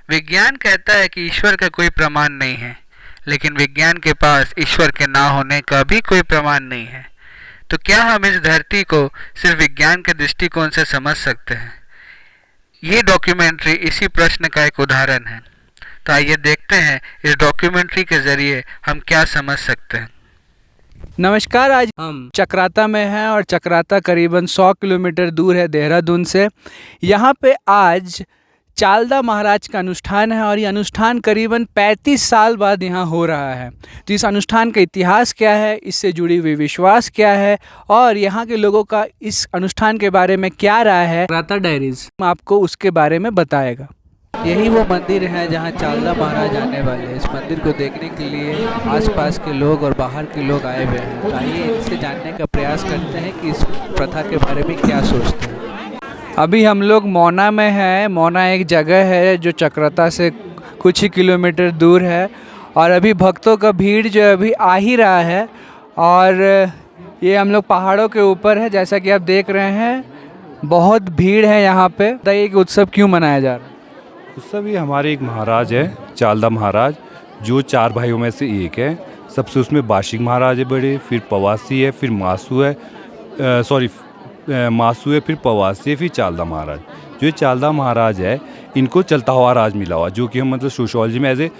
विज्ञान कहता है कि ईश्वर का कोई प्रमाण नहीं है, लेकिन विज्ञान के पास ईश्वर के ना होने का भी कोई प्रमाण नहीं है। तो क्या हम इस धरती को सिर्फ विज्ञान के दृष्टिकोण से समझ सकते हैं? ये डॉक्यूमेंट्री इसी प्रश्न का एक उदाहरण है। तो आइए देखते हैं इस डॉक्यूमेंट्री के जरिए हम क्या समझ सकते हैं। नमस्कार, आज हम चक्राता में हैं और चक्राता करीबन 100 किलोमीटर दूर है देहरादून से। यहाँ पे आज चालदा महाराज का अनुष्ठान है और ये अनुष्ठान करीबन 35 साल बाद यहाँ हो रहा है। तो इस अनुष्ठान का इतिहास क्या है, इससे जुड़ी हुई विश्वास क्या है और यहाँ के लोगों का इस अनुष्ठान के बारे में क्या राय है, चक्राता डायरीज आपको उसके बारे में बताएगा। यही वो मंदिर है जहाँ चालदा महाराज आने वाले हैं। इस मंदिर को देखने के लिए आसपास के लोग और बाहर के लोग आए हुए हैं। तो आइए इनसे जानने का प्रयास करते हैं कि इस प्रथा के बारे में क्या सोचते हैं। अभी हम लोग मौना में हैं। मौना एक जगह है जो चक्राता से कुछ ही किलोमीटर दूर है और अभी भक्तों का भीड़ जो अभी आ ही रहा है। और ये हम लोग पहाड़ों के ऊपर है, जैसा कि आप देख रहे हैं बहुत भीड़ है यहाँ पे। बताइए कि उत्सव क्यों मनाया जा रहा है? उत्सव ये हमारे एक महाराज है, चालदा महाराज, जो 4 भाइयों में से एक है। सबसे उसमें बाशिक महाराज है बड़े, फिर पवासी है, फिर मासू है, मासू है, फिर पवासी है, फिर चालदा महाराज। जो ये चालदा महाराज है, इनको चलता हुआ राज मिला हुआ, जो कि हम मतलब सोशियोलॉजी में एज ए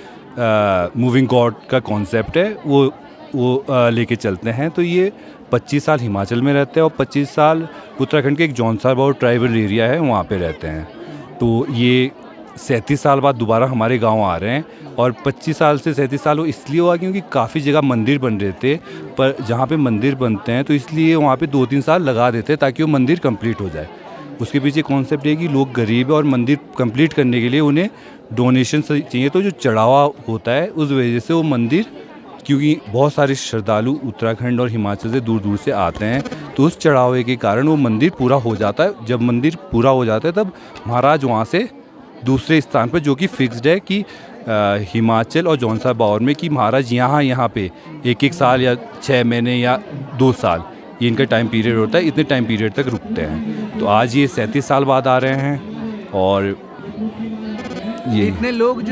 मूविंग गॉड का कॉन्सेप्ट है वो लेके चलते हैं। तो ये 25 साल हिमाचल में रहते हैं और 25 साल उत्तराखंड के एक जौनसार बाउर ट्राइबल एरिया है वहाँ पे रहते हैं। तो ये 37 साल बाद दोबारा हमारे गांव आ रहे हैं और 25 साल से 37 साल वो इसलिए हुआ क्योंकि काफ़ी जगह मंदिर बन रहे थे, पर जहाँ पे मंदिर बनते हैं तो इसलिए वहाँ पे 2-3 साल लगा देते हैं ताकि वो मंदिर कंप्लीट हो जाए। उसके पीछे कॉन्सेप्ट है कि लोग गरीब है और मंदिर कंप्लीट करने के लिए उन्हें डोनेशन चाहिए, तो जो चढ़ावा होता है उस वजह से वो मंदिर, क्योंकि बहुत सारे श्रद्धालु उत्तराखंड और हिमाचल से दूर दूर से आते हैं, तो उस चढ़ावे के कारण वो मंदिर पूरा हो जाता है। जब मंदिर पूरा हो जाता है तब महाराज वहाँ से दूसरे स्थान पर, जो कि फिक्स्ड है कि हिमाचल और जौनसार बाउर में, कि महाराज यहाँ पे 1-1 साल या 6 महीने या 2 साल ये इनका टाइम पीरियड होता है, इतने टाइम पीरियड तक रुकते हैं। तो आज ये 37 साल बाद आ रहे हैं और ये इतने लोग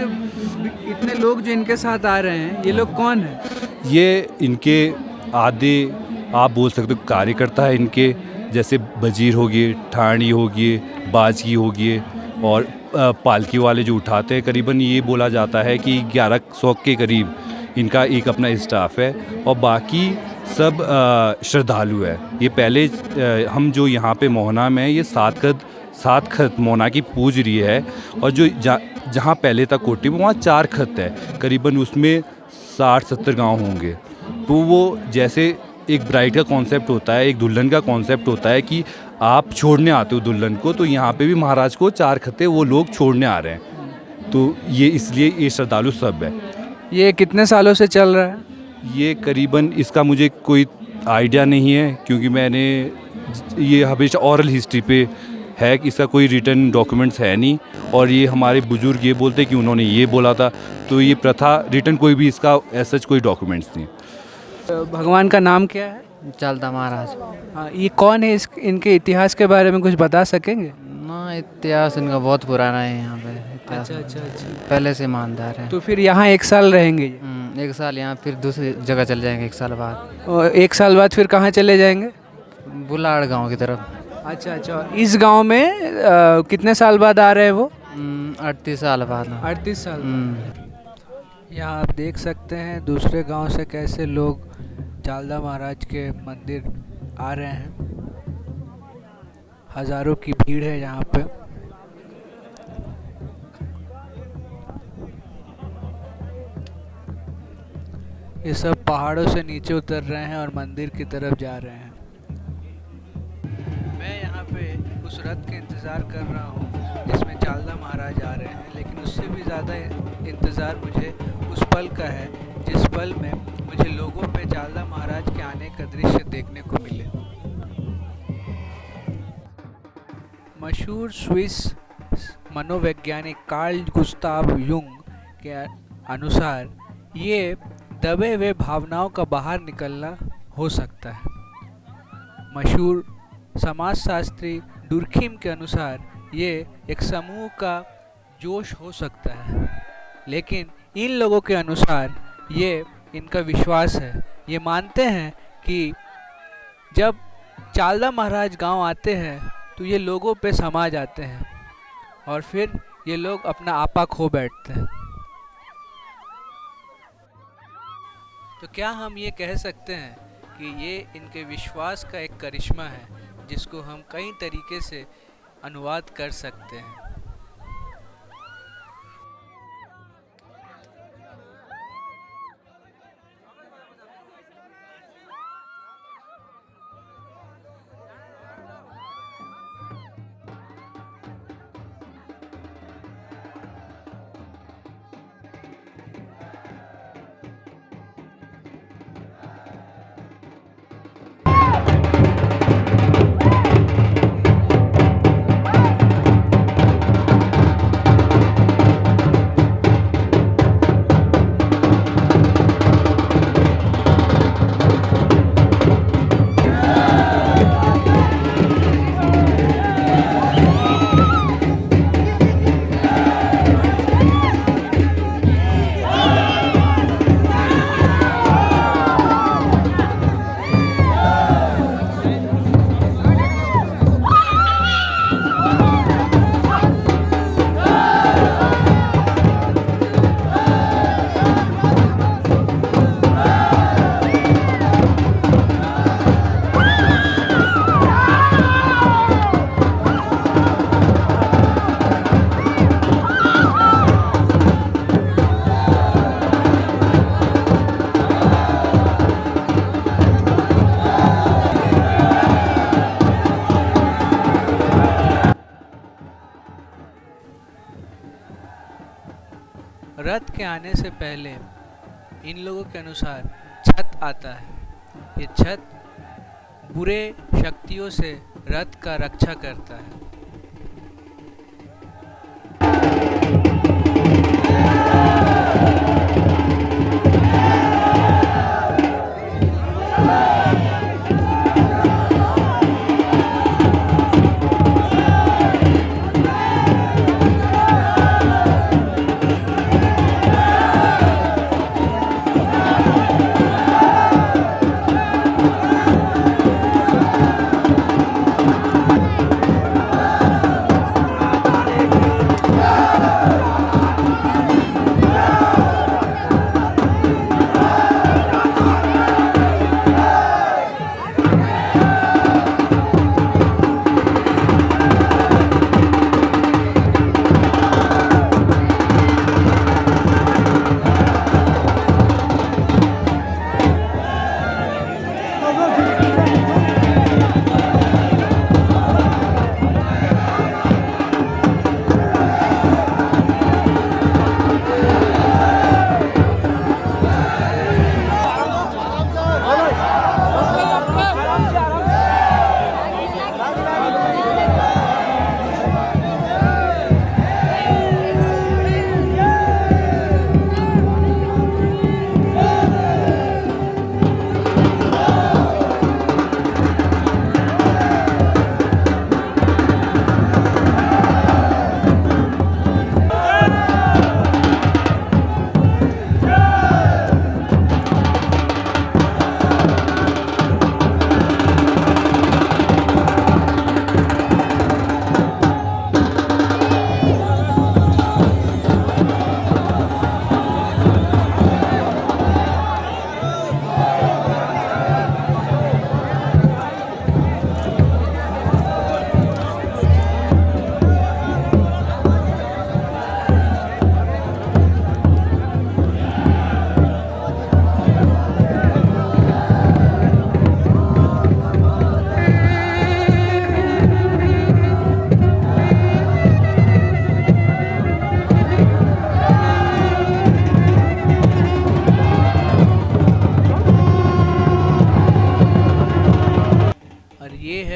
जो इनके साथ आ रहे हैं, ये लोग कौन हैं? ये इनके आधे आप बोल सकते हो कार्यकर्ता है इनके, जैसे बजीर होगी, ठाणी होगी, बाजगी होगी और पालकी वाले जो उठाते हैं। करीबन ये बोला जाता है कि 1100 के करीब इनका एक अपना स्टाफ है और बाकी सब श्रद्धालु है। ये पहले हम जो यहाँ पे मोहना में ये 7 खत मोहना की पूज रही है और जो जहाँ पहले तक कोटी में वहाँ 4 खत है, करीबन उसमें 60-70 गांव होंगे। तो वो जैसे एक ब्राइड का कॉन्सेप्ट होता है, एक दुल्हन का कॉन्सेप्ट होता है कि आप छोड़ने आते हो दुल्हन को, तो यहाँ पे भी महाराज को 4 खत्ते वो लोग छोड़ने आ रहे हैं। तो ये इसलिए ये श्रद्धालु सब है। ये कितने सालों से चल रहा है? ये करीबन, इसका मुझे कोई आइडिया नहीं है क्योंकि मैंने ये हमेशा ऑरल हिस्ट्री पे है, इसका कोई रिटन डॉक्यूमेंट्स है नहीं। और ये हमारे बुजुर्ग ये बोलते कि उन्होंने ये बोला था, तो ये प्रथा रिटन कोई भी इसका ऐसा कोई डॉक्यूमेंट्स नहीं। भगवान का नाम क्या है? चालदा महाराज। हाँ, ये कौन है? इनके इतिहास के बारे में कुछ बता सकेंगे? ना, इतिहास इनका बहुत पुराना है यहाँ पे। इतिहास अच्छा। पहले से ईमानदार है। तो फिर यहाँ 1 साल रहेंगे ये? 1 साल यहाँ, फिर दूसरी जगह चले जाएंगे 1 साल बाद। और 1 साल बाद फिर कहाँ चले जाएंगे? बुलाड़ गांव की तरफ। अच्छा। इस गांव में कितने साल बाद आ रहे हैं वो? 38 साल बाद। 38 साल। यहाँ आप देख सकते हैं दूसरे गांव से कैसे लोग चालदा महाराज के मंदिर आ रहे हैं। हज़ारों की भीड़ है यहाँ पे। ये सब पहाड़ों से नीचे उतर रहे हैं और मंदिर की तरफ जा रहे हैं। मैं यहाँ पे उस रथ के इंतज़ार कर रहा हूँ जिसमें चालदा महाराज आ रहे हैं, लेकिन उससे भी ज़्यादा इंतज़ार मुझे उस पल का है जिस पल में मुझे लोगों पे चालदा महाराज के आने का दृश्य देखने को मिले। मशहूर स्विस मनोवैज्ञानिक कार्ल गुस्ताव युंग के अनुसार ये दबे हुए भावनाओं का बाहर निकलना हो सकता है। मशहूर समाजशास्त्री डुर्खिम के अनुसार ये एक समूह का जोश हो सकता है, लेकिन इन लोगों के अनुसार ये इनका विश्वास है, ये मानते हैं कि जब चालदा महाराज गांव आते हैं तो ये लोगों पे समा जाते हैं और फिर ये लोग अपना आपा खो बैठते हैं। तो क्या हम ये कह सकते हैं कि ये इनके विश्वास का एक करिश्मा है जिसको हम कई तरीके से अनुवाद कर सकते हैं। रथ के आने से पहले इन लोगों के अनुसार छत आता है। ये छत बुरे शक्तियों से रथ का रक्षा करता है।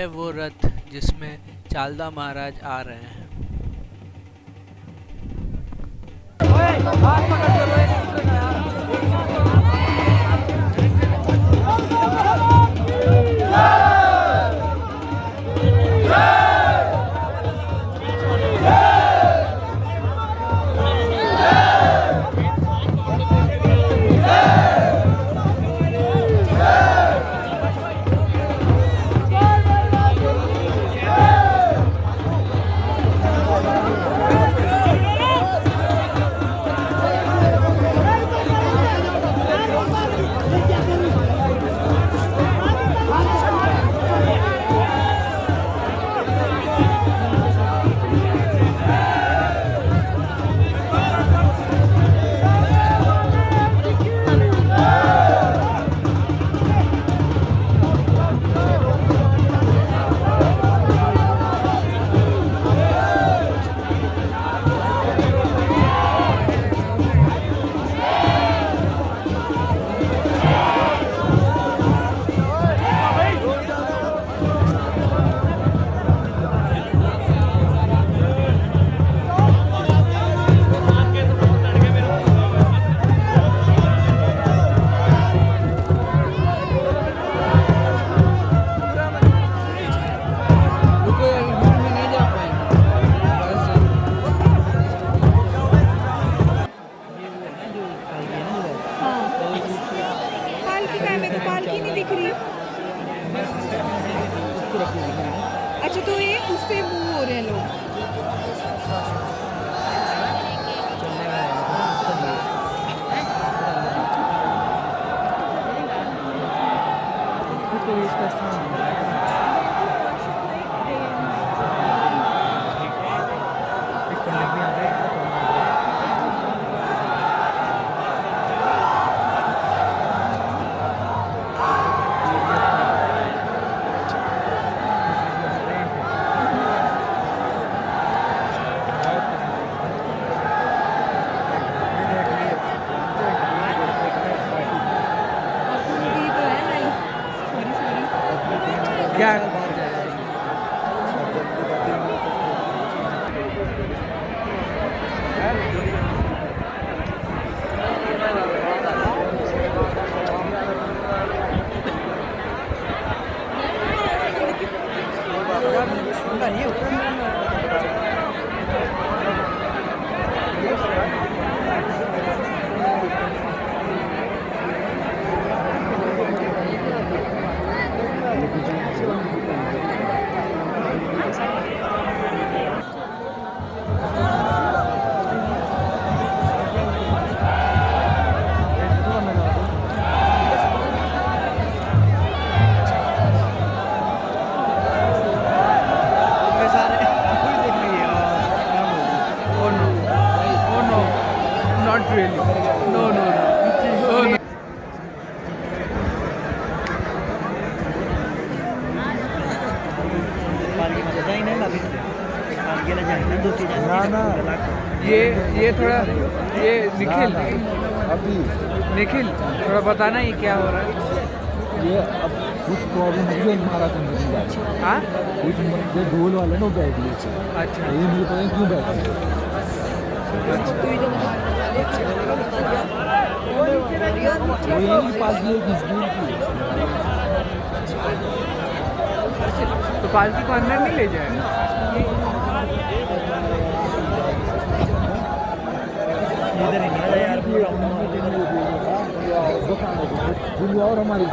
वो रथ जिसमें चालदा महाराज आ रहे हैं। क्या Oh no. Oh no. Not really. No, no, no. Oh, no. ये थोड़ा ये निखिल निखिल थोड़ा बताना ये क्या हो रहा है। ये अब कुछ प्रॉब्लम है महाराज नहीं हाँ कुछ जो ढोल वाले ना बैठ लिए अच्छा ये मुझे पता नहीं क्यों बैठे वो यही पास की एक स्कूल की तो पालकी को अंदर नहीं ले जाए। और हमारी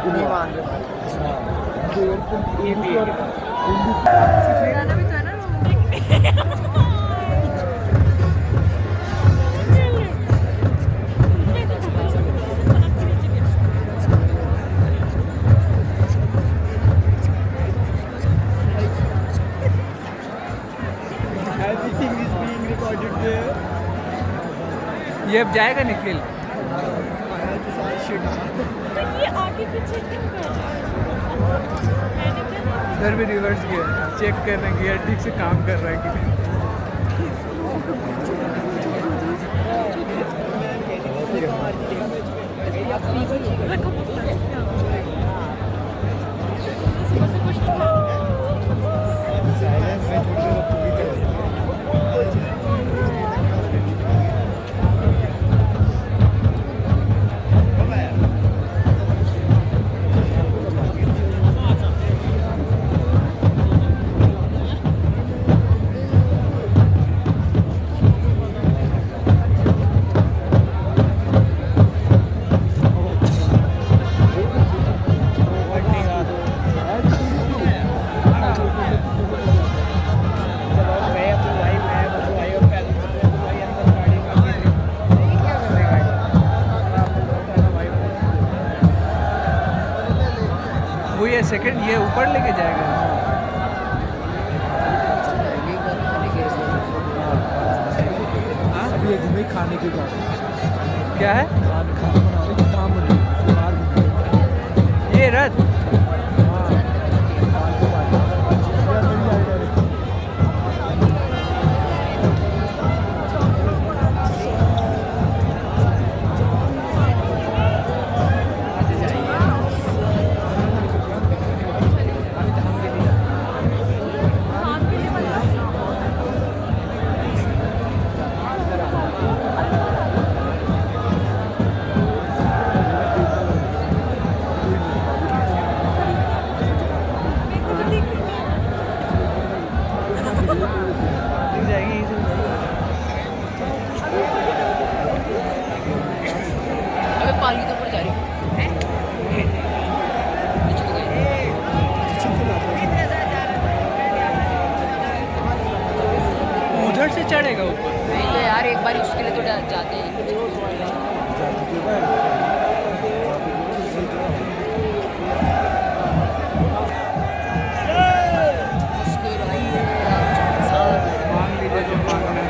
ये अब जाएगा निखिल। ये आगे पीछे क्यों कर रहा है? इधर भी रिवर्स गियर चेक करना गियर ठीक से काम कर रहा है कि नहीं। वो ये सेकंड ये ऊपर लेके जाएगा। अभी एक घूमे खाने के बाद क्या है खाना बना रहे काम बन रही है बाहर घूम ये रथ उधर से चढ़ेगा ऊपर। नहीं तो यार एक बार उसके लिए तो जाते हैं। मांग लीजिए जो मांगना है।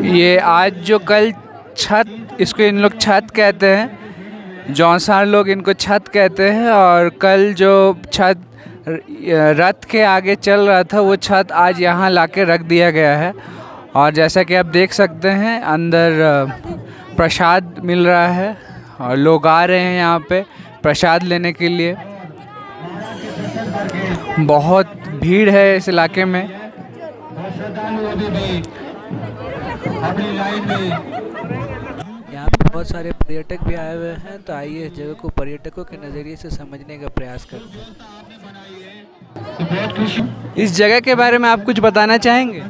ये आज जो कल छत, इसको इन लोग छत कहते हैं, जौनसार लोग इनको छत कहते हैं, और कल जो छत रथ के आगे चल रहा था वो छत आज यहाँ लाके रख दिया गया है। और जैसा कि आप देख सकते हैं अंदर प्रसाद मिल रहा है और लोग आ रहे हैं यहाँ पे प्रसाद लेने के लिए। बहुत भीड़ है इस इलाके में। यहाँ पे बहुत सारे पर्यटक भी आए हुए हैं, तो आइए इस जगह को पर्यटकों के नज़रिए से समझने का प्रयास करते हैं। इस जगह के बारे में आप कुछ बताना चाहेंगे?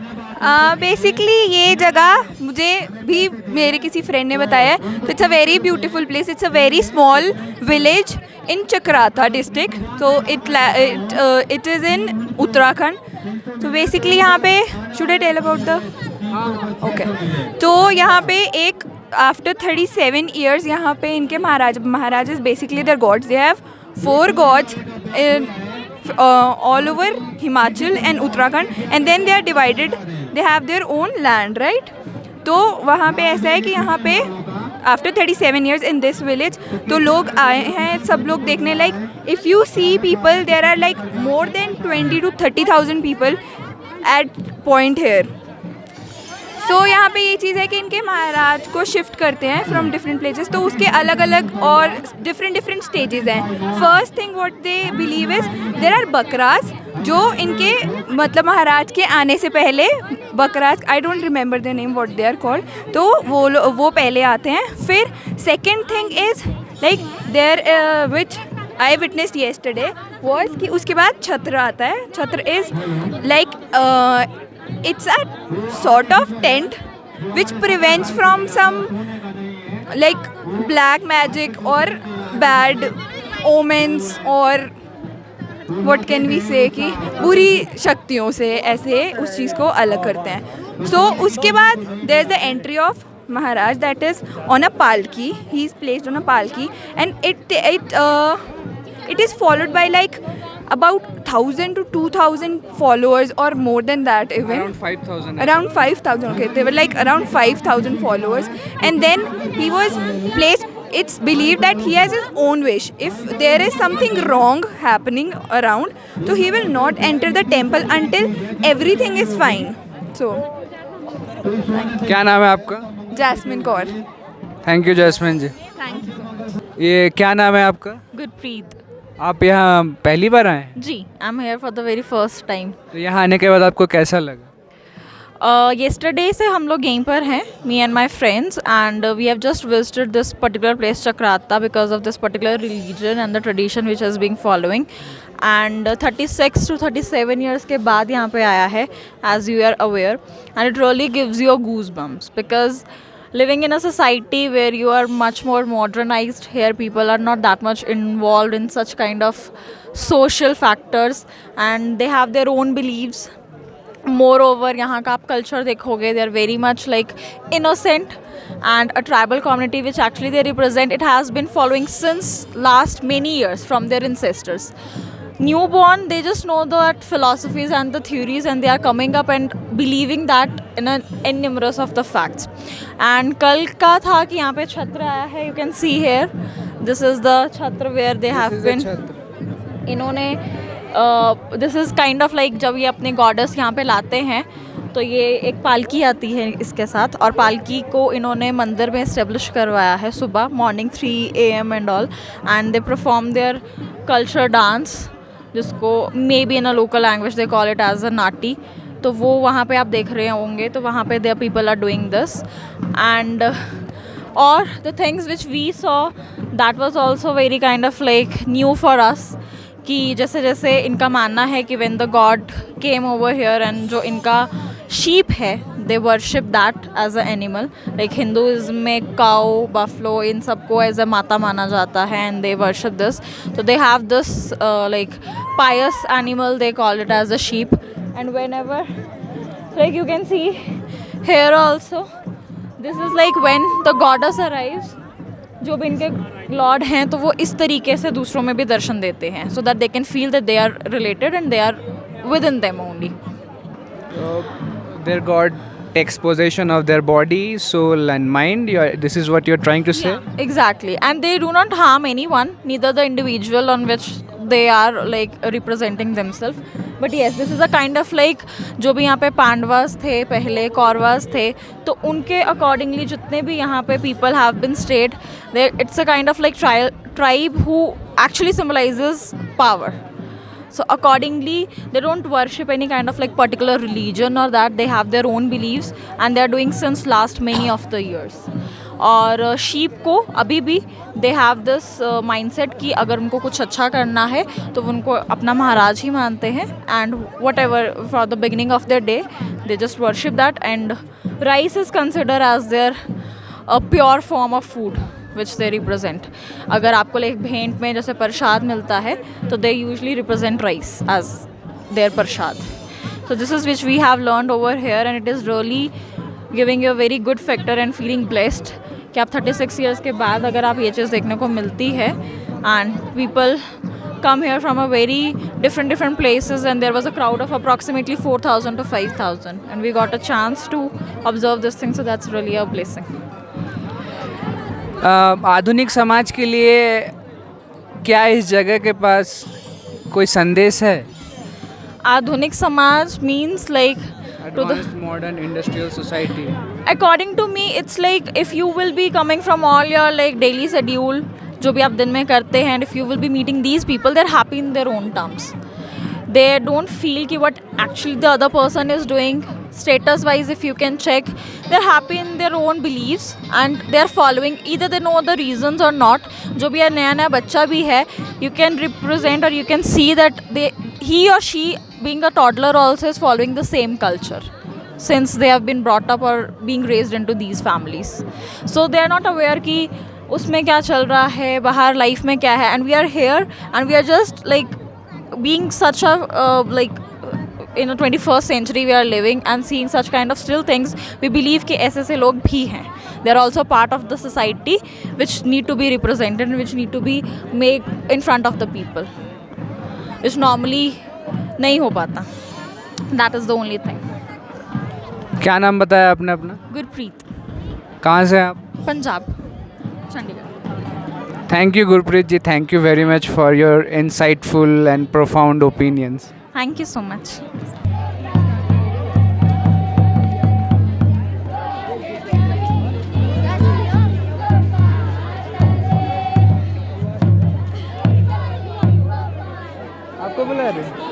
बेसिकली ये जगह मुझे भी मेरे किसी फ्रेंड ने बताया है। तो it's a very beautiful place, it's a very small village in Chakrata district, तो इट इज़ इन उत्तराखंड। तो बेसिकली यहाँ पे should I tell about the okay, तो यहाँ पे एक आफ्टर 37 ईयर्स यहाँ पे इनके महाराज basically their gods, they have 4 gods all over Himachal and Uttarakhand, and then they are divided, they have their own land, right? तो वहाँ पे ऐसा है कि यहाँ पे after 37 years in this village, तो लोग आए हैं सब लोग देखने। Like if you see people, there are like more than 20 to 30,000 people at point here. तो यहाँ पे ये चीज़ है कि इनके महाराज को शिफ्ट करते हैं फ्रॉम डिफरेंट प्लेसेस, तो उसके अलग अलग और डिफरेंट स्टेजेस हैं। First thing what they believe is there are बकरास, जो इनके मतलब महाराज के आने से पहले बकरास, I don't remember the name what they are called, तो वो पहले आते हैं। फिर second thing is like there which I witnessed yesterday was कि उसके बाद छत्र आता है। छत्र is like it's a sort of tent which prevents from some like black magic or bad omens or what can we say कि बुरी शक्तियों से ऐसे उस चीज़ को अलग करते हैं। So उसके बाद there is the entry of Maharaj, that is on a palki, he is placed on a palki, and it is followed by like about 1,000 to 2,000 followers or more than that even. Around 5,000. Around 5,000, okay. They were like around 5,000 followers. And then he was placed, it's believed that he has his own wish. If there is something wrong happening around, so he will not enter the temple until everything is fine. So, क्या नाम है आपका? Jasmine Kaur. Thank you Jasmine ji. Thank you so much. ये क्या नाम है आपका? गुरप्रीत आप यहाँ पहली बार आए हैं? जी, I am here for the very first time. तो यहाँ आने के बाद आपको कैसा लगा? येस्टरडे से हम लोग यहीं पर हैं, me and my friends, and we have just visited this particular place Chakrata because of this particular religion and the tradition which is being following. And 36 to 37 years के बाद यहाँ पे आया है, as you are aware, and it really gives you goose bumps because living in a society where you are much more modernized, here people are not that much involved in such kind of social factors and they have their own beliefs. Moreover, यहाँ का आप culture देखोगे, they are very much like innocent, and a tribal community which actually they represent, it has been following since last many years from their ancestors. Newborn, they just know that philosophies and the theories, and they are coming up and believing that in numerous of the facts. And कल का था कि यहाँ पे छत्र आया है, you can see here, this is the छत्र where they have been, इन्होंने this is kind of like जब ये अपने goddess यहाँ पे लाते हैं तो ये एक पालकी आती है इसके साथ, और पालकी को इन्होंने मंदिर में इस्टेब्लिश करवाया है सुबह morning 3 AM and all, and they perform their culture dance, जिसको maybe in a local language they call it as a Nati. तो वो वहाँ पे आप देख रहे होंगे, तो वहाँ पे their people are doing this, and और the things which we saw that was also very kind of like new for us, कि जैसे जैसे इनका मानना है कि when the god came over here, and जो इनका शीप है they worship that as a animal, like Hinduism में काउ, बफलो, इन सबको एज अ माता माना जाता है, एंड दे वर्शिप दिस, तो they have this like pious animal, they call it as a sheep, and whenever like you can see here also, this is like when the goddess arrives, जो भी इनके Lord हैं तो वो इस तरीके से दूसरों में भी दर्शन देते हैं, so that they can feel that they are related and they are within them only. Their god takes possession of their body, soul and mind. This is what you're trying to say? Yeah, exactly. And they do not harm anyone, neither the individual on which they are like representing themselves. But yes, this is a kind of like जो भी यहाँ पे पांडवास थे पहले, कौरवास थे, तो उनके accordingly जितने भी यहाँ पे people have been stayed, it's a kind of like tribe who actually symbolizes power. So accordingly, they don't worship any kind of like particular religion or that. They have their own beliefs and they are doing since last many of the years. और sheep को अभी भी दे have this mindset कि अगर उनको कुछ अच्छा करना है तो वो उनको अपना महाराज ही मानते हैं and whatever for the beginning of their day they just worship that and rice is consider as their pure form of food which they represent. अगर आपको लाइक भेंट में जैसे प्रसाद मिलता है तो they usually represent rice as their prasad. So this is which we have learned over here and it is really giving you a very good factor and feeling blessed कि आप 36 years के बाद अगर आप ये चीज़ देखने को मिलती है and people come here from a very different places and there was a crowd of approximately 4,000 to 5,000 and we got a chance to observe this thing, so that's really a blessing. आधुनिक समाज के लिए क्या इस जगह के पास कोई संदेश है? आधुनिक समाज means like to the Advanced modern industrial society. according to me it's like if you will be coming from all your like daily schedule जो भी आप दिन में करते हैं and if you will be meeting these people they're happy in their own terms. They don't feel कि what actually the other person is doing. Status wise if you can check they're happy in their own beliefs and they're following either they know the reasons or not. जो भी नया बच्चा भी है you can represent or you can see that he or she being a toddler also is following the same culture since they have been brought up or being raised into these families. So they are not aware कि उसमें क्या चल रहा है, बाहर life में क्या है, and we are here and we are just like being such a like in a 21st century we are living and seeing such kind of still things. We believe कि ऐसे से लोग भी हैं. They are also part of the society which need to be represented and which need to be made in front of the people, which normally नहीं हो पाता. That is the only thing. क्या नाम बताया आपने अपना? गुरप्रीत, कहाँ से हैं आप? Punjab, Chandigarh. Thank you Gurpreet ji, thank you very much for your insightful and profound opinions. Thank you so much. आपको बुला रहे हैं?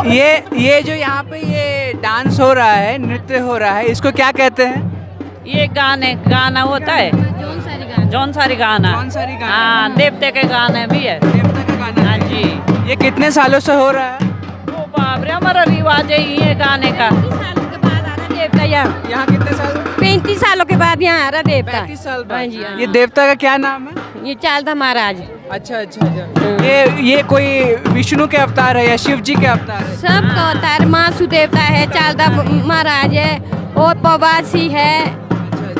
ये जो यहाँ पे ये डांस हो रहा है, नृत्य हो रहा है, इसको क्या कहते हैं? ये गाना होता है जौन सारी गाना हाँ देवते के गाने भी है देवता का गाना हाँ है। जी ये कितने सालों से हो रहा है? वो बाप रे हमारा रिवाज है ये गाने का देवता यहाँ यहाँ कितने साल? 35 सालों के बाद यहाँ आ रहा देवता 35 साल बाद। हाँ जी, हाँ। ये देवता का क्या नाम है? ये चालदा महाराज अच्छा अच्छा अच्छा। ये कोई विष्णु के अवतार है या शिव जी के अवतार है? सब का अवतार मासु देवता है, चालदा महाराज है और पवासी है,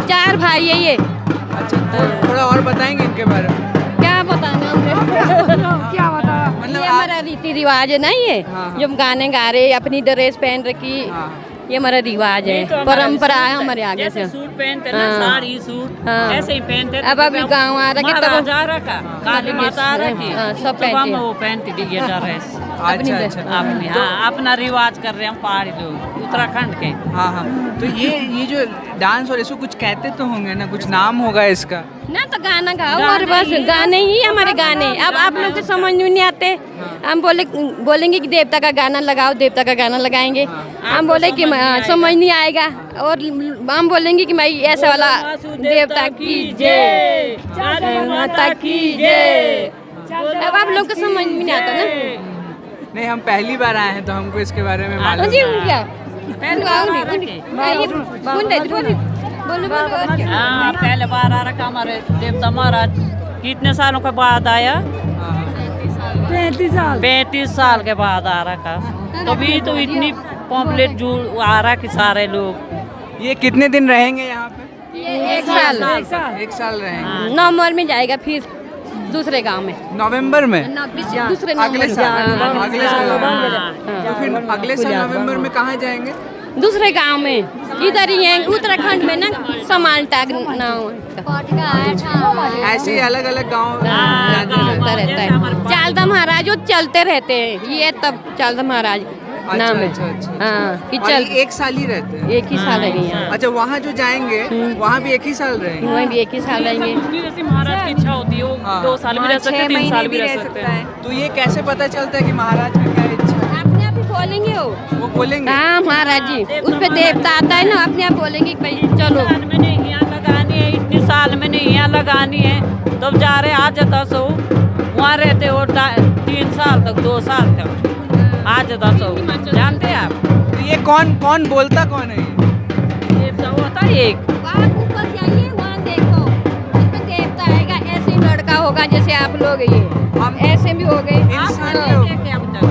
4 भाई है ये। अच्छा तो थोड़ा और बताएंगे इनके बारे में? क्या बताना हमने क्या बता मतलब ये हमारा रीति रिवाज है ना ये हाँ। जो हम गाने गा रहे अपनी ड्रेस पहन रखी ये हमारा रिवाज है, परंपरा है हमारे आगे से। सूट पहनते ना हाँ। साड़ी सूट हाँ। ऐसे ही पहनते अब अभी गाँव आ रहा महाराजा रखा काली माता आ रखी हाँ, सब सुबह पहनते में हैं। वो पहनती थी ये ड्रेस अच्छा अच्छा। अपनी हाँ अपना रिवाज कर रहे हैं हम पहाड़ी लोग उत्तराखंड के हाँ हाँ तो ये जो डांस और इसको कुछ कहते तो होंगे ना, कुछ नाम होगा इसका? ना तो गाना गाओ और बस गाने ही हमारे गाने। अब आप लोग को समझ में नहीं आते, हम बोलेंगे कि देवता का गाना लगाओ, देवता का गाना लगाएंगे। हम बोले कि समझ नहीं आएगा और हम बोलेंगे कि भाई ऐसा वाला देवता की जय, माता की जय। अब आप लोग को समझ में नहीं आता ना। नहीं हम पहली बार आए हैं तो हमको इसके बारे में मालूम जी नहीं। क्या बोलो बोलो क्या? हाँ पहले बार आ रखा हमारे देवता महाराज कितने सालों के बाद आया 35 साल के बाद आ रखा तभी तो इतनी पॉपुलेट जुड़ आ रहा कि सारे लोग। ये कितने दिन रहेंगे यहाँ पे? एक साल एक साल रहेंगे। नवंबर में जाएगा फिर दूसरे गांव में, नवंबर में? दूसरे अगले साल अगले साल हाँ। तो फिर अगले साल नवंबर में कहाँ जाएंगे? दूसरे गांव में, इधर ही है उत्तराखंड में ना समाल टाग नाम ऐसे ही अलग अलग गाँव चलता रहता है। चालदा महाराज वो चलते रहते हैं, ये तब चालदा महाराज नाम है। हाँ कि और चल ये एक साल ही रहते हैं? एक ही साल रहेंगे यहाँ, अच्छा वहाँ जो जाएंगे वहाँ भी एक ही साल रहेंगे? वहीं भी एक ही साल रहेंगे। जैसे महाराज की इच्छा होती है वो हाँ। 2 साल भी रह सकते हैं 3 साल भी रह सकते हैं। तो ये कैसे पता चलता है कि महाराज की क्या इच्छा है? अपने आप ही बोलेंगे वो बोलेंगे? हाँ महाराज जी उस पे देवता आता है ना, अपने आप बोलेंगे कि भाई चलो साल में नहीं यहाँ लगानी है, इतनी साल में नहीं यहाँ लगानी है तब जा रहे आ जाता सो वहाँ रहते हो 3 साल तक 2 साल तक आ जाता सो जानते हैं आप? तो ये कौन बोलता कौन है ये? देवता होता है एक वहाँ ऊपर जाइए, वहाँ देखो उस पे देवता आएगा, ऐसे ही लड़का होगा जैसे आप लोग ये हम ऐसे भी हो गए। इंसान नहीं के हो- देखे अब तक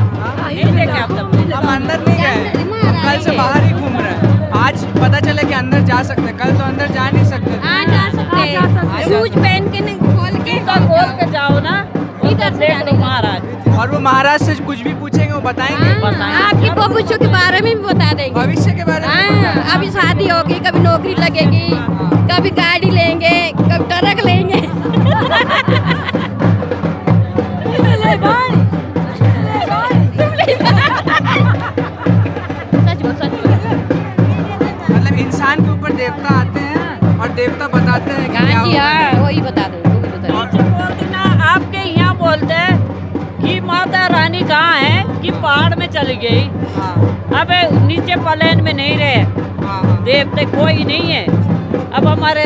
नहीं देखे अब तक हम अंदर नहीं गए, हम कल से बाहर ही घूम रहे हैं। आज पता चला कि अंदर जा सकते हैं, कल तो अंदर जा नहीं सकते थे। आ जा सकते हैं, शूज पहन के नहीं खोल के खोल के जाओ ना इधर से देख लो जाने महाराज और वो महाराज से कुछ भी पूछेंगे वो बताएंगे? हाँ, आपकी बबूचों के बारे में भी बता देंगे। भविष्य के बारे में? हाँ, अभी शादी होगी, कभी नौकरी लगेगी, कभी गाड़ी लेंगे, कभी ट्रक लेंगे। सच बोल, सच बोल। मतलब इंसान के ऊपर देवता आते हैं और देवता बताते हैं कि क्या हाँ जी होगा। हाँ, वही बता दो, वही बता दो। और बोलते ना आपके यहाँ बोलते हैं कि माता रानी कहाँ है कि पहाड़ में चली गई। हाँ अब नीचे प्लेन में नहीं रहे हाँ हाँ देवते कोई नहीं है। अब हमारे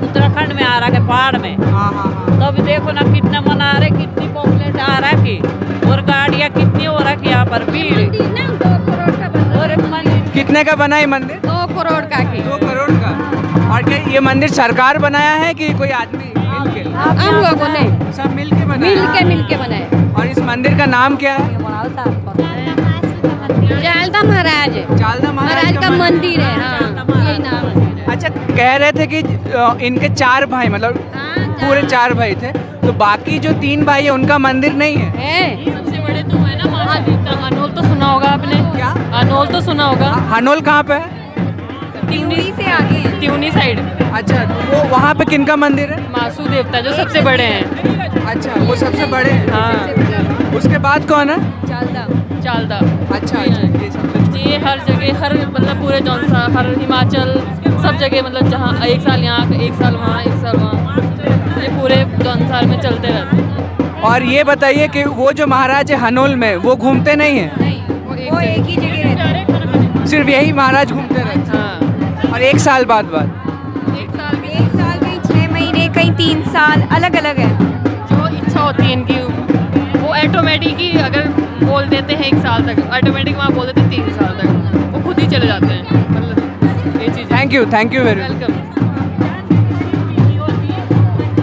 उत्तराखंड में आ रहा है पहाड़ में हाँ हाँ तो अभी देखो ना कितना मना रहे कितनी पॉपुलेट आ रहा की और गाड़ियाँ कितनी हो रखी यहाँ पर भीड़ मंदिर ना 2 करोड़ का बना, और मंदिर कितने का बना ये मंदिर? 2 करोड़ का की 2 करोड़ का। और क्या ये मंदिर सरकार बनाया है कि कोई आदमी मिल के? हम लोगों ने सब मिल के बनाया? मिल के बनाए। और इस मंदिर का नाम क्या है? चालदा महाराज चालदा महाराज का मंदिर है। हाँ, यही नाम है। अच्छा कह रहे थे कि इनके 4 भाई मतलब पूरे 4 भाई थे तो बाकी जो 3 भाई है उनका मंदिर नहीं है? सबसे बड़े तो है ना महादेव का अनोल तो सुना होगा आपने? क्या? अनोल तो सुना होगा। हनोल कहाँ पे है? त्यूनी से आगे त्यूनी साइड अच्छा तो वो वहाँ पे किनका मंदिर है? मासू देवता जो सबसे बड़े हैं। अच्छा वो सबसे बड़े हैं। हाँ उसके बाद कौन है? चालदा अच्छा ये सबसे ये हर जगह हर मतलब पूरे जौनसा हर हिमाचल सब जगह मतलब जहाँ 1 साल यहाँ 1 साल वहाँ 1 साल वहाँ ये पूरे जौनसार में चलते रहते हैं। और ये बताइए कि वो जो महाराज है हनोल में वो घूमते नहीं है? वो एक ही जगह रहते हैं। सिर्फ यही महाराज घूमते रहते हैं और एक साल बाद एक साल कहीं 6 महीने कहीं 3 साल अलग अलग है। जो इच्छा होती है इनकी वो ऑटोमेटिक ही अगर बोल देते हैं 1 साल तक, ऑटोमेटिक वहाँ बोल देते हैं 3 साल तक, वो खुद ही चले जाते हैं। मतलब ये चीज़। Thank you very much. Welcome.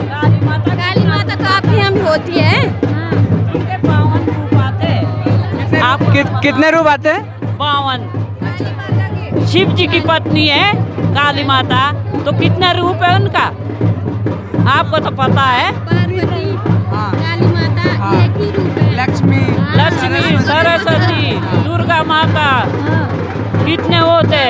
Kali माता तो आपके यहाँ भी होती है। उनके 52 रूप आते हैं। आप कितने रूप आते हैं? 52। शिव जी की पत्नी है काली माता, तो कितना रूप है उनका आपको तो पता है। पार्वती, हाँ। काली माता हाँ। एक ही रूप है। लक्ष्मी, लक्ष्मी, सरस्वती, दुर्गा माता, कितने होते?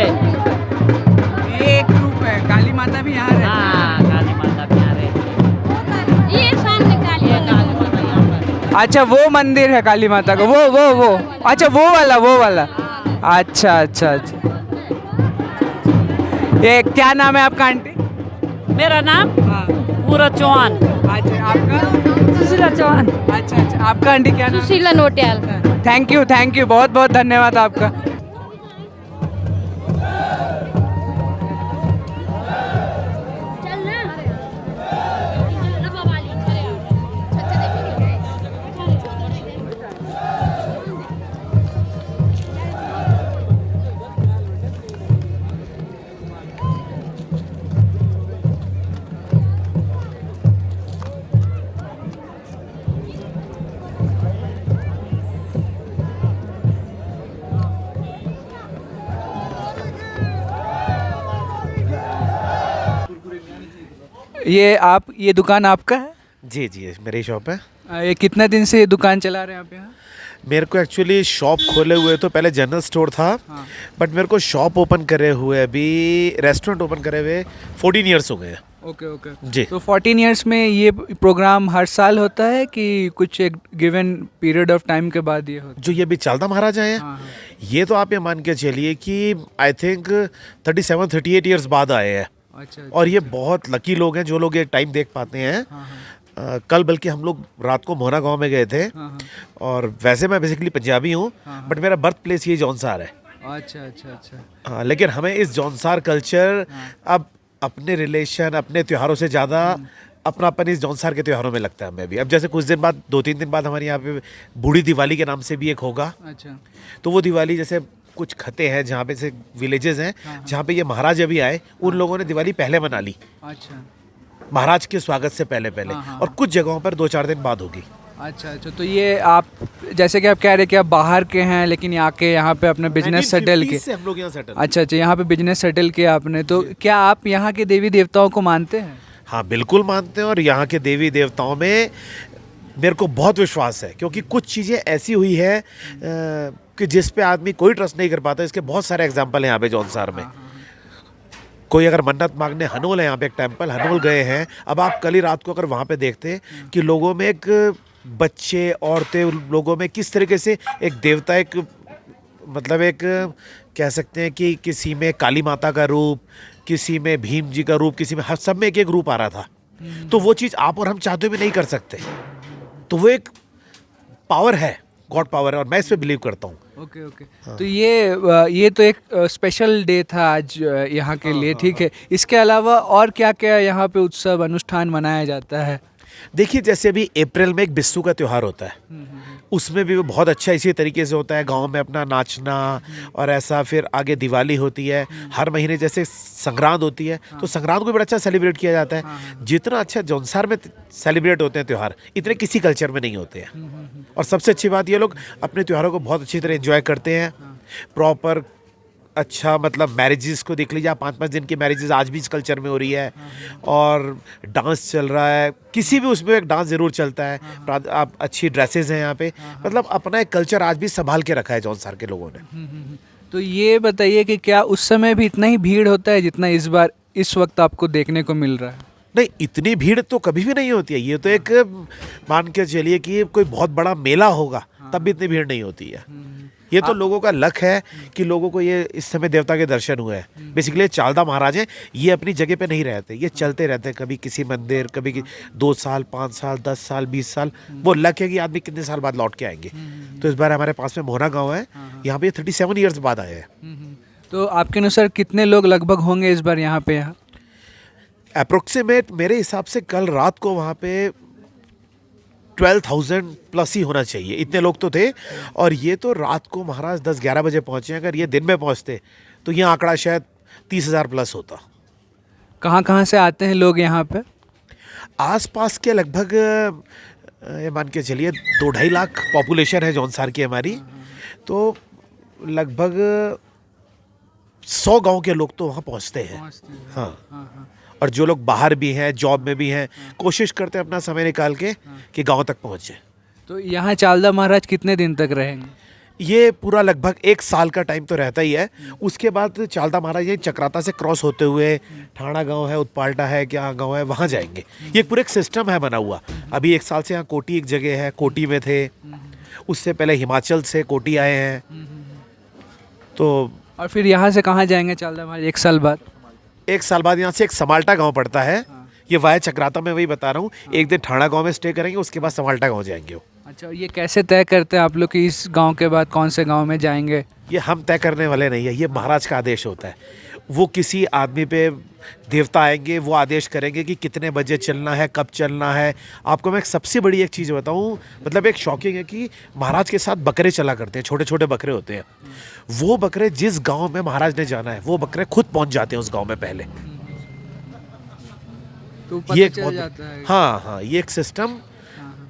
ये एक रूप है। काली माता भी यहाँ रहती है। हाँ, काली माता भी यहाँ रहती है। ये सामने काली ये माता। काली माता यहाँ पर। अच्छा, वो मंदिर है काली माता का, वो अच्छा वो वाला। अच्छा। ये क्या नाम है आपका आंटी? मेरा नाम हाँ। पूरा चौहान। अच्छा, आपका? सुशीला चौहान। अच्छा, आपका आंटी क्या नाम? सुशीला नोटियाल। थैंक यू, बहुत धन्यवाद आपका। ये दुकान आपका है? जी जी, मेरी शॉप है। ये कितने दिन से ये दुकान चला रहे हैं आप यहाँ? मेरे को एक्चुअली शॉप खोले हुए तो पहले जनरल स्टोर था, बट मेरे को शॉप ओपन करे हुए, अभी रेस्टोरेंट ओपन करे हुए 14 ईयर्स हो गए हैं। ओके जी। तो 14 ईयर्स में ये प्रोग्राम हर साल होता है कि कुछ एक गिवन पीरियड ऑफ टाइम के बाद ये होता जो ये भी चालदा महाराज आए हैं, हाँ। ये तो आप ये मान के चलिए कि आई थिंक 37-38 ईयर्स बाद आए हैं। अच्छा। और ये बहुत लकी लोग हैं जो लोग ये टाइम देख पाते हैं। कल बल्कि हम लोग रात को मोहना गांव में गए थे, और वैसे मैं बेसिकली पंजाबी हूँ, बट मेरा बर्थ प्लेस ये जौनसार है। अच्छा। हाँ, लेकिन हमें इस जौनसार कल्चर अब अपने रिलेशन, अपने त्योहारों से ज़्यादा अपनापन इस जौनसार के त्योहारों में लगता है हमें भी। अब जैसे कुछ दिन बाद, 2-3 दिन बाद हमारे यहाँ पे बूढ़ी दिवाली के नाम से भी एक होगा। अच्छा। तो वो दिवाली, जैसे कुछ खते हैं जहाँ पे से विलेजेस हैं जहाँ पे ये महाराज अभी आए, उन लोगों ने दिवाली पहले मना ली। अच्छा। महाराज के स्वागत से पहले। और कुछ जगहों पर 2-4 दिन बाद होगी। अच्छा। तो ये आप जैसे कि आप कह रहे कि आप बाहर के हैं, लेकिन यहाँ पे अपना बिजनेस सेटल के। हम लोग यहाँ सेटल। अच्छा, यहाँ पे बिजनेस सेटल किया आपने। तो क्या आप यहाँ के देवी देवताओं को मानते हैं? हाँ, बिल्कुल मानते हैं। और यहाँ के देवी देवताओं में मेरे को बहुत विश्वास है, क्योंकि कुछ चीज़ें ऐसी हुई है कि जिस पे आदमी कोई ट्रस्ट नहीं कर पाता। इसके बहुत सारे एग्जाम्पल हैं यहाँ पे जौनसार में। कोई अगर मन्नत मांगने हनोल है, यहाँ पे एक टेम्पल हनोल गए हैं, अब आप कल ही रात को अगर वहाँ पे देखते कि लोगों में एक बच्चे, औरतें, लोगों में किस तरीके से एक देवता, एक मतलब एक कह सकते हैं कि किसी में काली माता का रूप, किसी में भीम जी का रूप, किसी में हर सब में एक रूप आ रहा था। तो वो चीज़ आप और हम चाहते हुए नहीं कर सकते। तो वो एक पावर है, गॉड पावर है, और मैं इस पे बिलीव करता हूँ। ओके। तो ये तो एक स्पेशल डे था आज यहाँ के लिए, ठीक है। इसके अलावा और क्या क्या यहाँ पे उत्सव अनुष्ठान मनाया जाता है? देखिए, जैसे अभी अप्रैल में एक बिस्सू का त्यौहार होता है, उसमें भी वो बहुत अच्छा इसी तरीके से होता है, गांव में अपना नाचना और ऐसा। फिर आगे दिवाली होती है, हर महीने जैसे संक्रांत होती है, तो संक्रांत को भी बड़ा अच्छा सेलिब्रेट किया जाता है। जितना अच्छा जौनसार में सेलिब्रेट होते हैं त्यौहार, इतने किसी कल्चर में नहीं होते हैं। और सबसे अच्छी बात, ये लोग अपने त्योहारों को बहुत अच्छी तरह एंजॉय करते हैं। प्रॉपर अच्छा, मतलब मैरिजेस को देख लीजिए आप, 5-5 दिन की मैरिजेस आज भी इस कल्चर में हो रही है। और डांस चल रहा है, किसी भी उसमें एक डांस ज़रूर चलता है। आप अच्छी ड्रेसेस हैं यहाँ पे, मतलब अपना एक कल्चर आज भी संभाल के रखा है जौनसार के लोगों ने। तो ये बताइए कि क्या उस समय भी इतना ही भीड़ होता है जितना इस वक्त आपको देखने को मिल रहा है? नहीं, इतनी भीड़ तो कभी भी नहीं होती है। ये तो एक मान के चलिए कि कोई बहुत बड़ा मेला होगा, तब भी इतनी भीड़ नहीं होती है। ये तो लोगों का लक है कि लोगों को ये इस समय देवता के दर्शन हुए हैं। बेसिकली चालदा महाराज हैं, ये अपनी जगह पे नहीं रहते, ये चलते रहते हैं। कभी किसी मंदिर, कभी 2 साल, 5 साल, 10 साल, 20 साल, वो लक है कि आदमी कितने साल बाद लौट के आएंगे। तो इस बार हमारे पास में मोहना गांव है, यहाँ पे 37 ईयर्स बाद आए हैं। तो आपके अनुसार कितने लोग लगभग होंगे इस बार यहाँ पे? यहाँ अप्रोक्सीमेट मेरे हिसाब से कल रात को वहाँ पे 12,000 प्लस ही होना चाहिए, इतने लोग तो थे। और ये तो रात को महाराज 10-11 बजे पहुँचे हैं, अगर ये दिन में पहुँचते तो ये आंकड़ा शायद 30,000 प्लस होता। कहाँ से आते हैं लोग यहाँ पे? आसपास के लगभग ये मान के चलिए 2-2.5 लाख पॉपुलेशन है जौनसार की हमारी, तो लगभग 100 गांव के लोग तो वहाँ पहुँचते हैं। हाँ, और जो लोग बाहर भी हैं, जॉब में भी हैं, कोशिश करते हैं अपना समय निकाल के कि गांव तक पहुँचे। तो यहाँ चालदा महाराज कितने दिन तक रहेंगे? ये पूरा लगभग 1 साल का टाइम तो रहता ही है। उसके बाद चालदा महाराज ये चक्राता से क्रॉस होते हुए ठाणा गांव है, उत्पाल्टा है, क्या गांव है, वहाँ जाएंगे। ये पूरा एक सिस्टम है बना हुआ। अभी 1 साल से यहाँ कोटी एक जगह है, कोटी में थे, उससे पहले हिमाचल से कोटी आए हैं। तो और फिर यहाँ से कहाँ जाएंगे चालदा महाराज 1 साल बाद? 1 साल बाद यहाँ से एक समाल्टा गांव पड़ता है, ये वाया चक्राता में वही बता रहा हूँ। एक दिन ठाणा गांव में स्टे करेंगे, उसके बाद समाल्टा गांव जाएंगे। अच्छा, ये कैसे तय करते हैं आप लोग कि इस गांव के बाद कौन से गांव में जाएंगे? ये हम तय करने वाले नहीं है, ये महाराज का आदेश होता है। वो किसी आदमी पे देवता आएंगे, वो आदेश करेंगे कि कितने बजे चलना है, कब चलना है। आपको मैं एक सबसे बड़ी एक चीज़ बताऊं, मतलब एक शॉकिंग है कि महाराज के साथ बकरे चला करते हैं, छोटे छोटे बकरे होते हैं। वो बकरे जिस गांव में महाराज ने जाना है, वो बकरे खुद पहुंच जाते हैं उस गांव में पहले। तो ये पता चल जाता है। हाँ, ये एक सिस्टम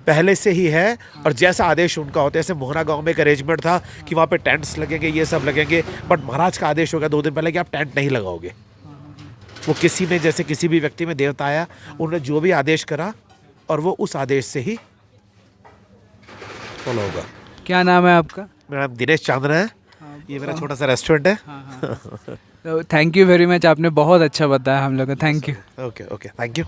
पहले से ही है। और जैसा आदेश उनका होता है, जैसे मोहना गांव में एक अरेंजमेंट था कि वहाँ पे टेंट्स लगेंगे, ये सब लगेंगे, बट महाराज का आदेश होगा 2 दिन पहले कि आप टेंट नहीं लगाओगे। वो किसी में, जैसे किसी भी व्यक्ति में देवता आया, उन्होंने जो भी आदेश करा और वो उस आदेश से ही फॉलो होगा। क्या नाम है आपका? मेरा नाम दिनेश चांदना है, ये मेरा छोटा सा रेस्टोरेंट है। तो थैंक यू वेरी मच, आपने बहुत अच्छा बताया हम लोग को। Thank you. Okay, thank you.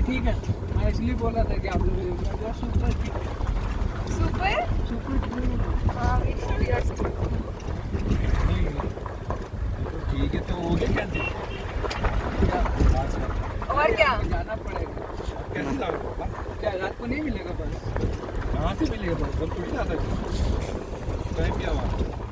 ठीक है, मैं इसलिए बोल रहा था कि आप लोग सुपर ठीक है, तो हो गया कैंसिल। और क्या जाना पड़ेगा। कैंसिल क्या रात को नहीं मिलेगा बस? कहाँ से मिलेगा बस? थोड़ी जाना है, टाइम क्या हुआ?